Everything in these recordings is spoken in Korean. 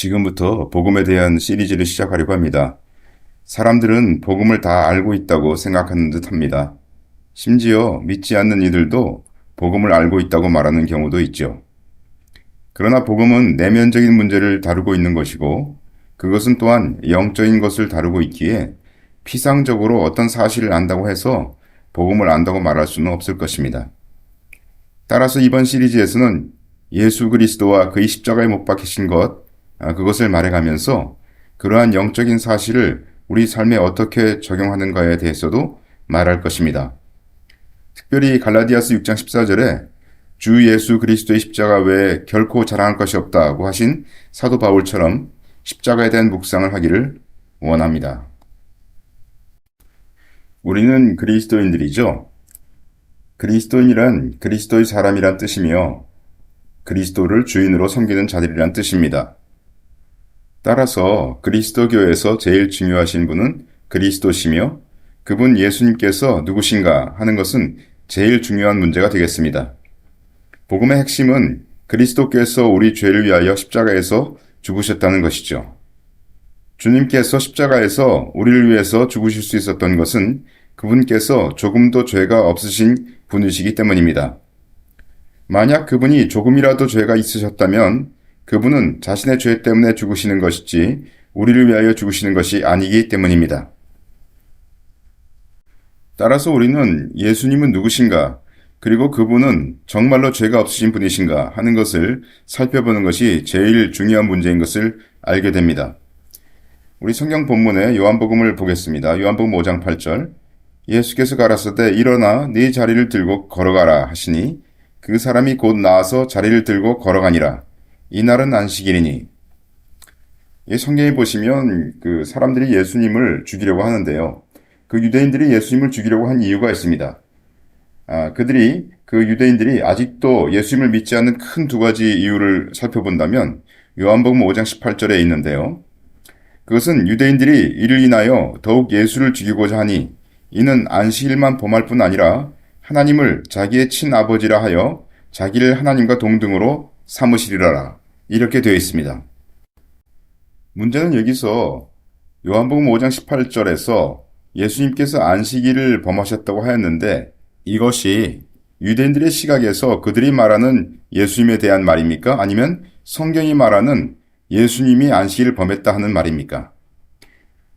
지금부터 복음에 대한 시리즈를 시작하려고 합니다. 사람들은 복음을 다 알고 있다고 생각하는 듯 합니다. 심지어 믿지 않는 이들도 복음을 알고 있다고 말하는 경우도 있죠. 그러나 복음은 내면적인 문제를 다루고 있는 것이고, 그것은 또한 영적인 것을 다루고 있기에 피상적으로 어떤 사실을 안다고 해서 복음을 안다고 말할 수는 없을 것입니다. 따라서 이번 시리즈에서는 예수 그리스도와 그의 십자가에 못 박히신 그것을 말해가면서 그러한 영적인 사실을 우리 삶에 어떻게 적용하는가에 대해서도 말할 것입니다. 특별히 갈라디아서 6장 14절에 주 예수 그리스도의 십자가 외에 결코 자랑할 것이 없다고 하신 사도 바울처럼 십자가에 대한 묵상을 하기를 원합니다. 우리는 그리스도인들이죠. 그리스도인이란 그리스도의 사람이란 뜻이며 그리스도를 주인으로 섬기는 자들이란 뜻입니다. 따라서 그리스도교에서 제일 중요하신 분은 그리스도시며 그분 예수님께서 누구신가 하는 것은 제일 중요한 문제가 되겠습니다. 복음의 핵심은 그리스도께서 우리 죄를 위하여 십자가에서 죽으셨다는 것이죠. 주님께서 십자가에서 우리를 위해서 죽으실 수 있었던 것은 그분께서 조금도 죄가 없으신 분이시기 때문입니다. 만약 그분이 조금이라도 죄가 있으셨다면 그분은 자신의 죄 때문에 죽으시는 것이지 우리를 위하여 죽으시는 것이 아니기 때문입니다. 따라서 우리는 예수님은 누구신가, 그리고 그분은 정말로 죄가 없으신 분이신가 하는 것을 살펴보는 것이 제일 중요한 문제인 것을 알게 됩니다. 우리 성경 본문의 요한복음을 보겠습니다. 요한복음 5장 8절 예수께서 가라사대 일어나 네 자리를 들고 걸어가라 하시니 그 사람이 곧 나와서 자리를 들고 걸어가니라. 이날은 안식일이니. 이 성경에 보시면 그 사람들이 예수님을 죽이려고 하는데요. 그 유대인들이 예수님을 죽이려고 한 이유가 있습니다. 그 유대인들이 아직도 예수님을 믿지 않는 큰 두 가지 이유를 살펴본다면 요한복음 5장 18절에 있는데요. 그것은 유대인들이 이를 인하여 더욱 예수를 죽이고자 하니 이는 안식일만 범할 뿐 아니라 하나님을 자기의 친아버지라 하여 자기를 하나님과 동등으로 삼으시리라. 이렇게 되어 있습니다. 문제는 여기서 요한복음 5장 18절에서 예수님께서 안식일을 범하셨다고 하였는데 이것이 유대인들의 시각에서 그들이 말하는 예수님에 대한 말입니까? 아니면 성경이 말하는 예수님이 안식일을 범했다 하는 말입니까?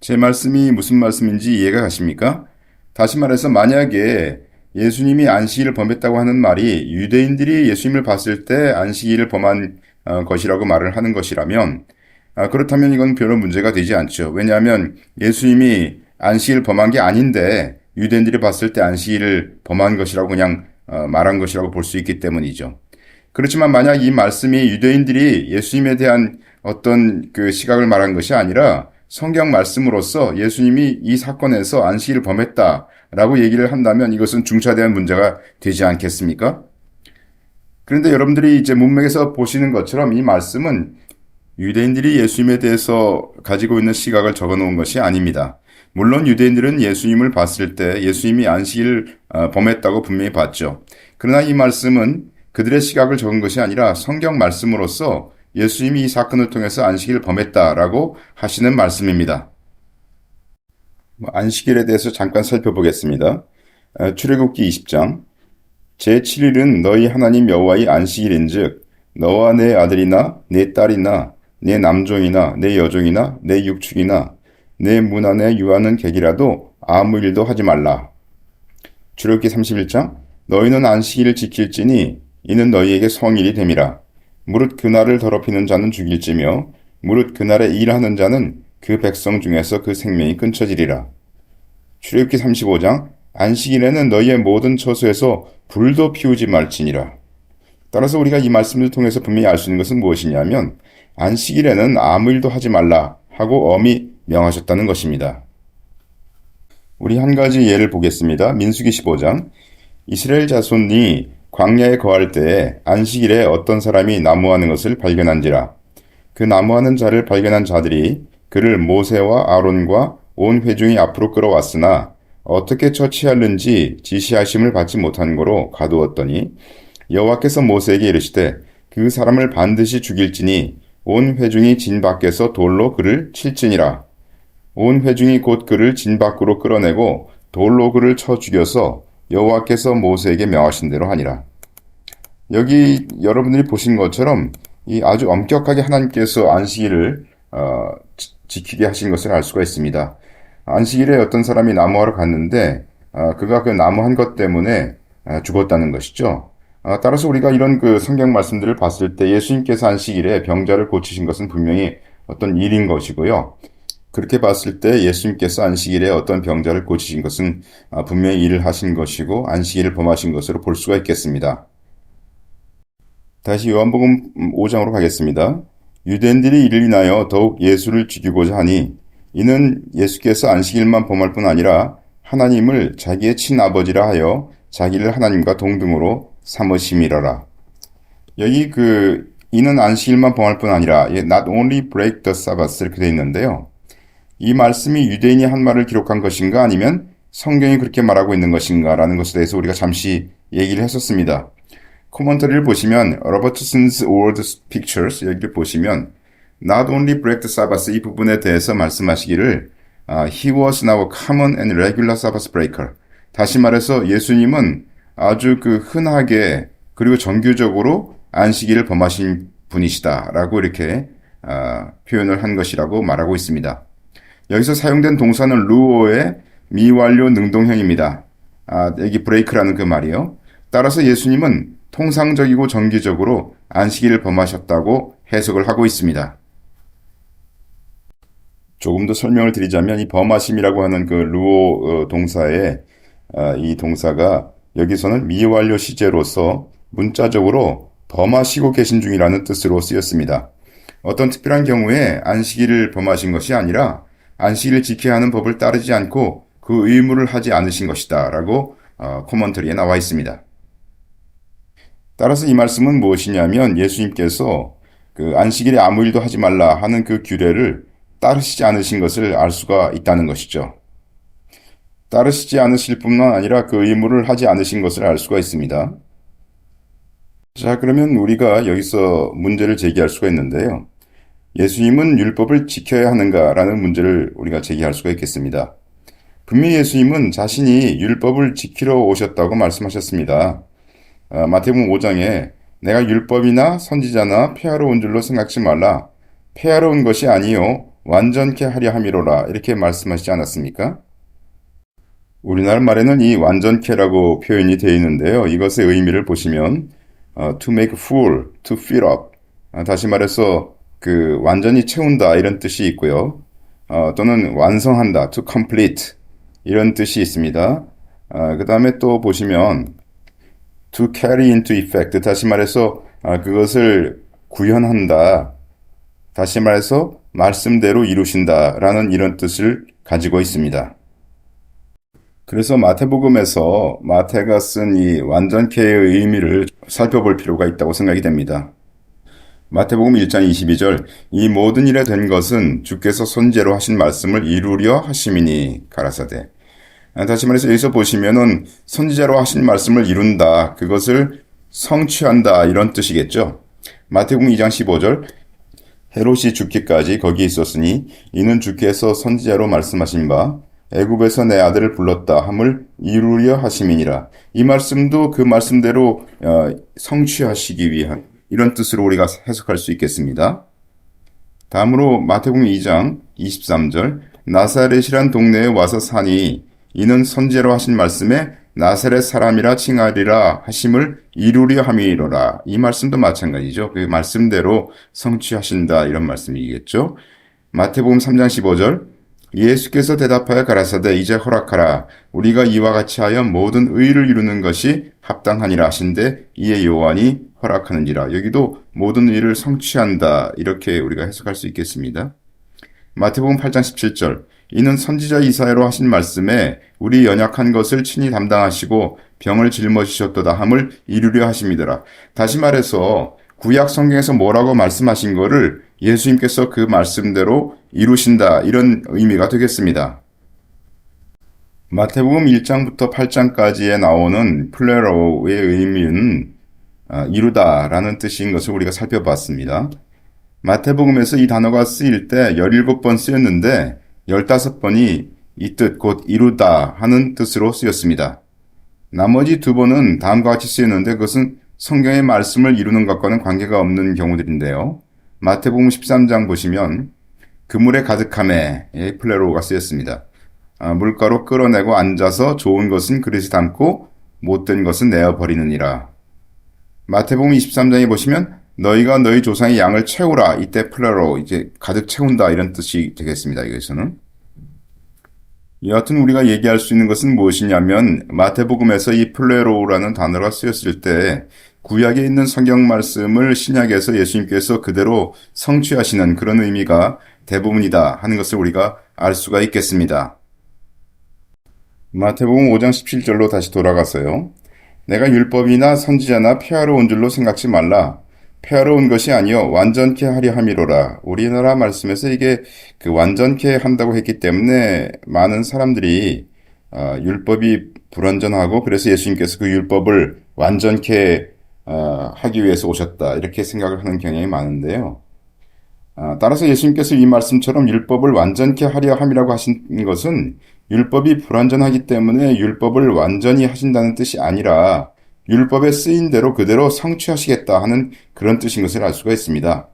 제 말씀이 무슨 말씀인지 이해가 가십니까? 다시 말해서 만약에 예수님이 안식일을 범했다고 하는 말이 유대인들이 예수님을 봤을 때 안식일을 범한 것이라고 말을 하는 것이라면 그렇다면 이건 별로 문제가 되지 않죠. 왜냐하면 예수님이 안식일을 범한 게 아닌데 유대인들이 봤을 때 안식일을 범한 것이라고 그냥 말한 것이라고 볼 수 있기 때문이죠. 그렇지만 만약 이 말씀이 유대인들이 예수님에 대한 어떤 그 시각을 말한 것이 아니라 성경 말씀으로서 예수님이 이 사건에서 안식일을 범했다라고 얘기를 한다면 이것은 중차대한 문제가 되지 않겠습니까? 그런데 여러분들이 이제 문맥에서 보시는 것처럼 이 말씀은 유대인들이 예수님에 대해서 가지고 있는 시각을 적어 놓은 것이 아닙니다. 물론 유대인들은 예수님을 봤을 때 예수님이 안식일을 범했다고 분명히 봤죠. 그러나 이 말씀은 그들의 시각을 적은 것이 아니라 성경 말씀으로서 예수님이 이 사건을 통해서 안식일을 범했다라고 하시는 말씀입니다. 안식일에 대해서 잠깐 살펴보겠습니다. 출애굽기 20장 제7일은 너희 하나님 여호와의 안식일인즉 너와 내 아들이나 내 딸이나 내 남종이나 내 여종이나 내 육축이나 내 문 안에 유하는 객이라도 아무 일도 하지 말라. 출애굽기 31장 너희는 안식일을 지킬지니 이는 너희에게 성일이 됨이라. 무릇 그날을 더럽히는 자는 죽일지며 무릇 그날에 일하는 자는 그 백성 중에서 그 생명이 끊쳐지리라. 출애굽기 35장 안식일에는 너희의 모든 처소에서 불도 피우지 말지니라. 따라서 우리가 이 말씀을 통해서 분명히 알 수 있는 것은 무엇이냐면 안식일에는 아무 일도 하지 말라 하고 엄히 명하셨다는 것입니다. 우리 한 가지 예를 보겠습니다. 민수기 15장 이스라엘 자손이 광야에 거할 때에 안식일에 어떤 사람이 나무하는 것을 발견한지라. 그 나무하는 자를 발견한 자들이 그를 모세와 아론과 온 회중이 앞으로 끌어왔으나 어떻게 처치하는지 지시하심을 받지 못한 거로 가두었더니 여호와께서 모세에게 이르시되 그 사람을 반드시 죽일지니 온 회중이 진 밖에서 돌로 그를 칠지니라. 온 회중이 곧 그를 진 밖으로 끌어내고 돌로 그를 쳐 죽여서 여호와께서 모세에게 명하신 대로 하니라. 여기 여러분들이 보신 것처럼 이 아주 엄격하게 하나님께서 안식일을 지키게 하신 것을 알 수가 있습니다. 안식일에 어떤 사람이 나무하러 갔는데 그가 그 나무 한 것 때문에 죽었다는 것이죠. 따라서 우리가 이런 그 성경 말씀들을 봤을 때 예수님께서 안식일에 병자를 고치신 것은 분명히 어떤 일인 것이고요. 그렇게 봤을 때 예수님께서 안식일에 어떤 병자를 고치신 것은 분명히 일을 하신 것이고 안식일을 범하신 것으로 볼 수가 있겠습니다. 다시 요한복음 5장으로 가겠습니다. 유대인들이 이를 인하여 더욱 예수를 죽이고자 하니 이는 예수께서 안식일만 범할 뿐 아니라 하나님을 자기의 친아버지라 하여 자기를 하나님과 동등으로 삼으심이라라. 여기 이는 안식일만 범할 뿐 아니라 not only break the Sabbath 이렇게 되어 있는데요. 이 말씀이 유대인이 한 말을 기록한 것인가 아니면 성경이 그렇게 말하고 있는 것인가 라는 것에 대해서 우리가 잠시 얘기를 했었습니다. 코멘터리를 보시면 Robertson's World Pictures 여기를 보시면 not only break the Sabbath 이 부분에 대해서 말씀하시기를 He was now a common and regular Sabbath breaker. 다시 말해서 예수님은 아주 흔하게 그리고 정규적으로 안식일을 범하신 분이시다라고 이렇게 표현을 한 것이라고 말하고 있습니다. 여기서 사용된 동사는 루어의 미완료 능동형입니다. 여기 break라는 그 말이요. 따라서 예수님은 통상적이고 정기적으로 안식일을 범하셨다고 해석을 하고 있습니다. 조금 더 설명을 드리자면 이 범하심이라고 하는 그 루어 동사의 이 동사가 여기서는 미완료 시제로서 문자적으로 범하시고 계신 중이라는 뜻으로 쓰였습니다. 어떤 특별한 경우에 안식일을 범하신 것이 아니라 안식일을 지켜야 하는 법을 따르지 않고 그 의무를 하지 않으신 것이다 라고 코멘터리에 나와 있습니다. 따라서 이 말씀은 무엇이냐면 예수님께서 그 안식일에 아무 일도 하지 말라 하는 그 규례를 따르시지 않으신 것을 알 수가 있다는 것이죠. 따르시지 않으실 뿐만 아니라 그 의무를 하지 않으신 것을 알 수가 있습니다. 자, 그러면 우리가 여기서 문제를 제기할 수가 있는데요. 예수님은 율법을 지켜야 하는가라는 문제를 우리가 제기할 수가 있겠습니다. 분명히 예수님은 자신이 율법을 지키러 오셨다고 말씀하셨습니다. 마태복음 5장에 내가 율법이나 선지자나 폐하러 온 줄로 생각지 말라. 폐하러 온 것이 아니요 완전케 하려 함이로라 이렇게 말씀하시지 않았습니까? 우리나라 말에는 이 완전케라고 표현이 되어 있는데요. 이것의 의미를 보시면 to make full, to fill up. 다시 말해서 완전히 채운다 이런 뜻이 있고요. 또는 완성한다, to complete 이런 뜻이 있습니다. 그 다음에 또 보시면 to carry into effect, 다시 말해서 그것을 구현한다, 다시 말해서 말씀대로 이루신다 라는 이런 뜻을 가지고 있습니다. 그래서 마태복음에서 마태가 쓴 이 완전케의 의미를 살펴볼 필요가 있다고 생각이 됩니다. 마태복음 1장 22절 이 모든 일에 된 것은 주께서 선지자로 하신 말씀을 이루려 하심이니 가라사대. 다시 말해서 여기서 보시면은 선지자로 하신 말씀을 이룬다, 그것을 성취한다 이런 뜻이겠죠. 마태복음 2장 15절 헤롯이 죽기까지 거기에 있었으니 이는 주께서 선지자로 말씀하신 바 애굽에서 내 아들을 불렀다 함을 이루려 하심이니라. 이 말씀도 그 말씀대로 성취하시기 위한 이런 뜻으로 우리가 해석할 수 있겠습니다. 다음으로 마태복음 2장 23절 나사렛이란 동네에 와서 사니 이는 선지자로 하신 말씀에 나사렛 사람이라 칭하리라 하심을 이루려 함이로라. 이 말씀도 마찬가지죠. 그 말씀대로 성취하신다 이런 말씀이겠죠. 마태복음 3장 15절 예수께서 대답하여 가라사대 이제 허락하라. 우리가 이와 같이 하여 모든 의를 이루는 것이 합당하니라 하신데 이에 요한이 허락하는지라. 여기도 모든 의를 성취한다 이렇게 우리가 해석할 수 있겠습니다. 마태복음 8장 17절 이는 선지자 이사야로 하신 말씀에 우리 연약한 것을 친히 담당하시고 병을 짊어지셨도다 함을 이루려 하심이더라. 다시 말해서 구약 성경에서 뭐라고 말씀하신 거를 예수님께서 그 말씀대로 이루신다 이런 의미가 되겠습니다. 마태복음 1장부터 8장까지에 나오는 플레로의 의미는 이루다라는 뜻인 것을 우리가 살펴봤습니다. 마태복음에서 이 단어가 쓰일 때 17번 쓰였는데 15번이 이 뜻 곧 이루다 하는 뜻으로 쓰였습니다. 나머지 2번은 다음과 같이 쓰였는데 그것은 성경의 말씀을 이루는 것과는 관계가 없는 경우들인데요. 마태복음 13장 보시면 그물에 가득함에 플레로가 쓰였습니다. 물가로 끌어내고 앉아서 좋은 것은 그릇에 담고 못된 것은 내어버리느니라. 마태복음 23장에 보시면 너희가 너희 조상의 양을 채우라. 이때 플레로 이제 가득 채운다 이런 뜻이 되겠습니다. 여기서는. 여하튼 우리가 얘기할 수 있는 것은 무엇이냐면 마태복음에서 이 플레로라는 단어가 쓰였을 때 구약에 있는 성경 말씀을 신약에서 예수님께서 그대로 성취하시는 그런 의미가 대부분이다 하는 것을 우리가 알 수가 있겠습니다. 마태복음 5장 17절로 다시 돌아가서요. 내가 율법이나 선지자나 폐하러 온 줄로 생각지 말라. 폐하러 온 것이 아니요 완전케 하려 함이로라. 우리나라 말씀에서 이게 그 완전케 한다고 했기 때문에 많은 사람들이 율법이 불완전하고 그래서 예수님께서 그 율법을 완전케 하기 위해서 오셨다 이렇게 생각을 하는 경향이 많은데요. 따라서 예수님께서 이 말씀처럼 율법을 완전케 하려 함이라고 하신 것은 율법이 불완전하기 때문에 율법을 완전히 하신다는 뜻이 아니라 율법에 쓰인 대로 그대로 성취하시겠다 하는 그런 뜻인 것을 알 수가 있습니다.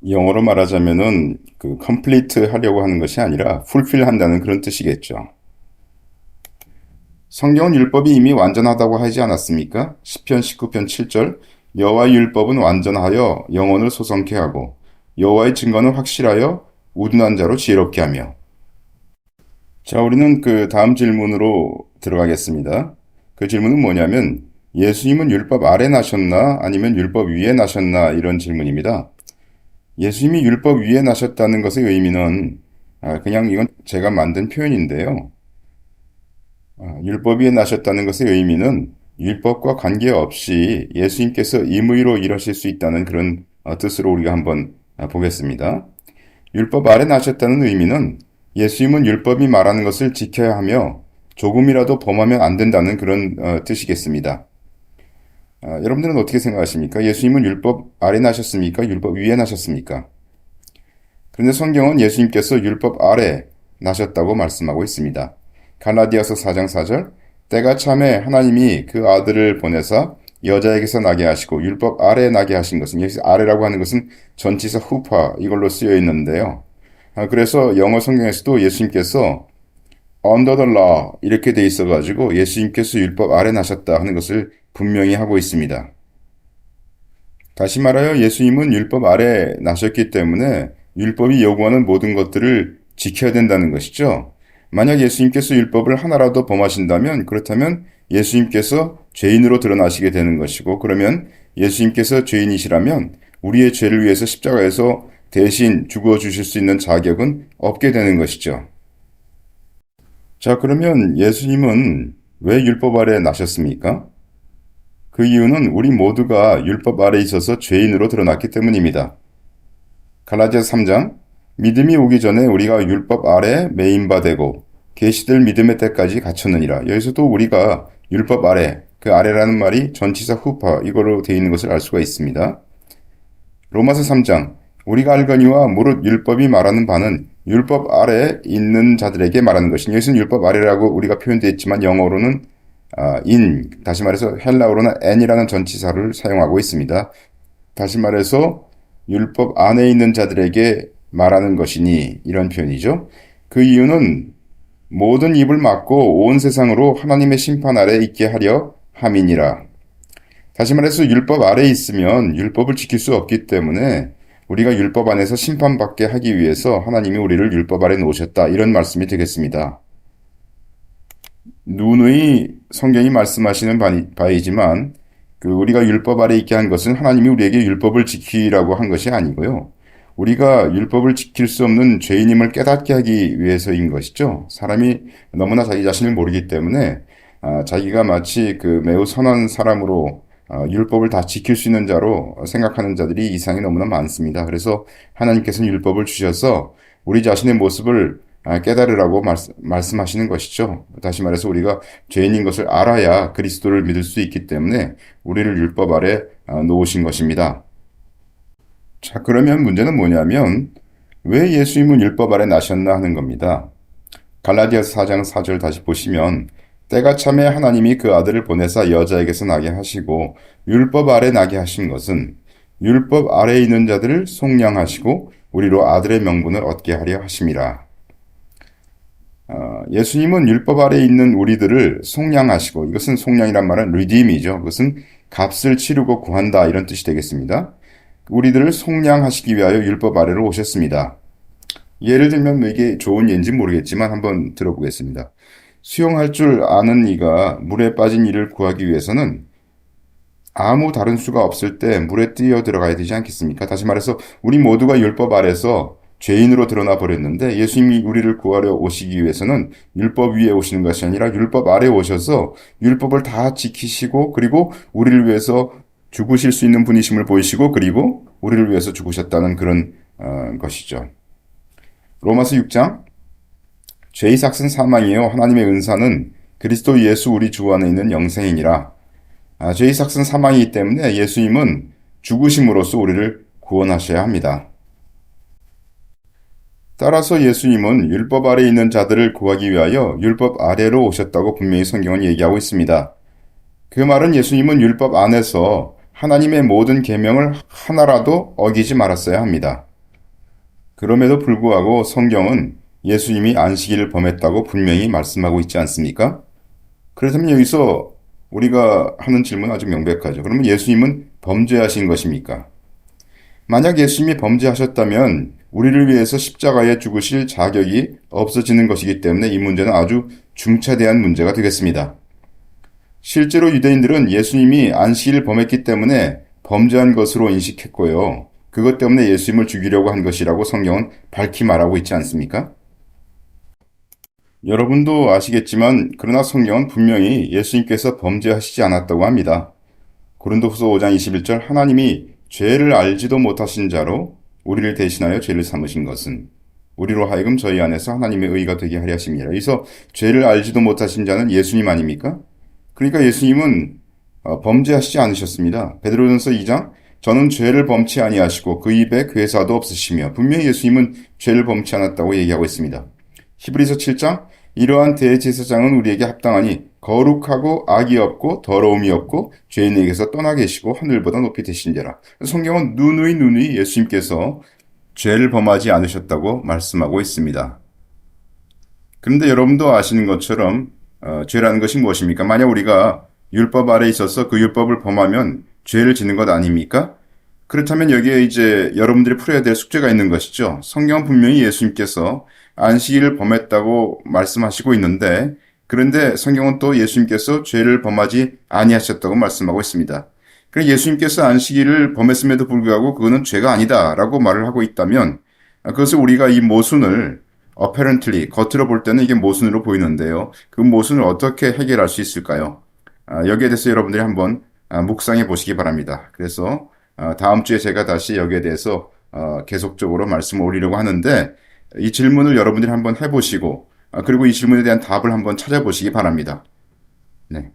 영어로 말하자면은 그 complete 하려고 하는 것이 아니라 fulfill 한다는 그런 뜻이겠죠. 성경은 율법이 이미 완전하다고 하지 않았습니까? 시편 19편 7절 여호와의 율법은 완전하여 영혼을 소성케 하고 여호와의 증거는 확실하여 우둔한 자로 지혜롭게 하며. 자, 우리는 그 다음 질문으로 들어가겠습니다. 그 질문은 뭐냐면 예수님은 율법 아래 나셨나 아니면 율법 위에 나셨나 이런 질문입니다. 예수님이 율법 위에 나셨다는 것의 의미는 그냥 이건 제가 만든 표현인데요. 율법 위에 나셨다는 것의 의미는 율법과 관계없이 예수님께서 임의로 일하실 수 있다는 그런 뜻으로 우리가 한번 보겠습니다. 율법 아래 나셨다는 의미는 예수님은 율법이 말하는 것을 지켜야 하며 조금이라도 범하면 안 된다는 그런 뜻이겠습니다. 여러분들은 어떻게 생각하십니까? 예수님은 율법 아래 나셨습니까? 율법 위에 나셨습니까? 그런데 성경은 예수님께서 율법 아래 나셨다고 말씀하고 있습니다. 갈라디아서 4장 4절 때가 참에 하나님이 그 아들을 보내사 여자에게서 나게 하시고 율법 아래 나게 하신 것은 여기서 아래라고 하는 것은 전치사 후파 이걸로 쓰여 있는데요. 그래서 영어 성경에서도 예수님께서 under the law 이렇게 돼 있어가지고 예수님께서 율법 아래 나셨다 하는 것을 분명히 하고 있습니다. 다시 말하여 예수님은 율법 아래 나셨기 때문에 율법이 요구하는 모든 것들을 지켜야 된다는 것이죠. 만약 예수님께서 율법을 하나라도 범하신다면 그렇다면 예수님께서 죄인으로 드러나시게 되는 것이고 그러면 예수님께서 죄인이시라면 우리의 죄를 위해서 십자가에서 대신 죽어주실 수 있는 자격은 없게 되는 것이죠. 자, 그러면 예수님은 왜 율법 아래 나셨습니까? 그 이유는 우리 모두가 율법 아래 있어서 죄인으로 드러났기 때문입니다. 갈라디아서 3장 믿음이 오기 전에 우리가 율법 아래 매인바 되고 계시될 믿음의 때까지 갇혔느니라. 여기서도 우리가 율법 아래, 그 아래라는 말이 전치사 후파 이거로 되어 있는 것을 알 수가 있습니다. 로마서 3장 우리가 알거니와 무릇 율법이 말하는 바는 율법 아래 있는 자들에게 말하는 것이니 여기서는 율법 아래라고 우리가 표현되어 있지만 영어로는 다시 말해서 헬라어로는 n이라는 전치사를 사용하고 있습니다. 다시 말해서 율법 안에 있는 자들에게 말하는 것이니 이런 표현이죠. 그 이유는 모든 입을 막고 온 세상으로 하나님의 심판 아래 있게 하려 함이니라. 다시 말해서 율법 아래에 있으면 율법을 지킬 수 없기 때문에 우리가 율법 안에서 심판받게 하기 위해서 하나님이 우리를 율법 아래 놓으셨다. 이런 말씀이 되겠습니다. 누누이 성경이 말씀하시는 바이지만 우리가 율법 아래 있게 한 것은 하나님이 우리에게 율법을 지키라고 한 것이 아니고요. 우리가 율법을 지킬 수 없는 죄인임을 깨닫게 하기 위해서인 것이죠. 사람이 너무나 자기 자신을 모르기 때문에 자기가 마치 매우 선한 사람으로 율법을 다 지킬 수 있는 자로 생각하는 자들이 이 세상에 너무나 많습니다. 그래서 하나님께서는 율법을 주셔서 우리 자신의 모습을 깨달으라고 말씀하시는 것이죠. 다시 말해서 우리가 죄인인 것을 알아야 그리스도를 믿을 수 있기 때문에 우리를 율법 아래 놓으신 것입니다. 자, 그러면 문제는 뭐냐면 왜 예수님은 율법 아래 나셨나 하는 겁니다. 갈라디아서 4장 4절 다시 보시면 때가 참에 하나님이 그 아들을 보내사 여자에게서 나게 하시고 율법 아래 나게 하신 것은 율법 아래에 있는 자들을 속량하시고 우리로 아들의 명분을 얻게 하려 하심이라. 예수님은 율법 아래에 있는 우리들을 속량하시고, 이것은 속량이란 말은 redeem이죠. 그것은 값을 치르고 구한다, 이런 뜻이 되겠습니다. 우리들을 속량하시기 위하여 율법 아래로 오셨습니다. 예를 들면 이게 좋은 예인지 모르겠지만 한번 들어보겠습니다. 수영할 줄 아는 이가 물에 빠진 이를 구하기 위해서는 아무 다른 수가 없을 때 물에 뛰어 들어가야 되지 않겠습니까? 다시 말해서 우리 모두가 율법 아래서 죄인으로 드러나 버렸는데 예수님이 우리를 구하려 오시기 위해서는 율법 위에 오시는 것이 아니라 율법 아래에 오셔서 율법을 다 지키시고 그리고 우리를 위해서 죽으실 수 있는 분이심을 보이시고 그리고 우리를 위해서 죽으셨다는 그런 것이죠. 로마서 6장 죄의 삭은 사망이요 하나님의 은사는 그리스도 예수 우리 주 안에 있는 영생이니라. 죄의 삭은 사망이기 때문에 예수님은 죽으심으로써 우리를 구원하셔야 합니다. 따라서 예수님은 율법 아래에 있는 자들을 구하기 위하여 율법 아래로 오셨다고 분명히 성경은 얘기하고 있습니다. 그 말은 예수님은 율법 안에서 하나님의 모든 계명을 하나라도 어기지 말았어야 합니다. 그럼에도 불구하고 성경은 예수님이 안식일을 범했다고 분명히 말씀하고 있지 않습니까? 그렇다면 여기서 우리가 하는 질문은 아주 명백하죠. 그러면 예수님은 범죄하신 것입니까? 만약 예수님이 범죄하셨다면 우리를 위해서 십자가에 죽으실 자격이 없어지는 것이기 때문에 이 문제는 아주 중차대한 문제가 되겠습니다. 실제로 유대인들은 예수님이 안식일을 범했기 때문에 범죄한 것으로 인식했고요. 그것 때문에 예수님을 죽이려고 한 것이라고 성경은 밝히 말하고 있지 않습니까? 여러분도 아시겠지만 그러나 성경은 분명히 예수님께서 범죄하시지 않았다고 합니다. 고린도후서 5장 21절 하나님이 죄를 알지도 못하신 자로 우리를 대신하여 죄를 삼으신 것은 우리로 하여금 저희 안에서 하나님의 의가 되게 하려 하심이라. 그래서 죄를 알지도 못하신 자는 예수님 아닙니까? 그러니까 예수님은 범죄하시지 않으셨습니다. 베드로전서 2장 저는 죄를 범치 아니하시고 그 입에 괴사도 없으시며 분명히 예수님은 죄를 범치 않았다고 얘기하고 있습니다. 히브리서 7장 이러한 대제사장은 우리에게 합당하니 거룩하고 악이 없고 더러움이 없고 죄인에게서 떠나 계시고 하늘보다 높이 되신 자라. 성경은 누누이 예수님께서 죄를 범하지 않으셨다고 말씀하고 있습니다. 그런데 여러분도 아시는 것처럼 죄라는 것이 무엇입니까? 만약 우리가 율법 아래에 있어서 그 율법을 범하면 죄를 짓는 것 아닙니까? 그렇다면 여기에 이제 여러분들이 풀어야 될 숙제가 있는 것이죠. 성경은 분명히 예수님께서 안식일을 범했다고 말씀하시고 있는데 그런데 성경은 또 예수님께서 죄를 범하지 아니하셨다고 말씀하고 있습니다. 그래서 예수님께서 안식일을 범했음에도 불구하고 그거는 죄가 아니다라고 말을 하고 있다면 그것을 우리가 이 모순을 apparently 겉으로 볼 때는 이게 모순으로 보이는데요. 그 모순을 어떻게 해결할 수 있을까요? 여기에 대해서 여러분들이 한번 묵상해 보시기 바랍니다. 그래서 다음 주에 제가 다시 여기에 대해서 계속적으로 말씀을 올리려고 하는데 이 질문을 여러분들이 한번 해보시고 그리고 이 질문에 대한 답을 한번 찾아보시기 바랍니다. 네.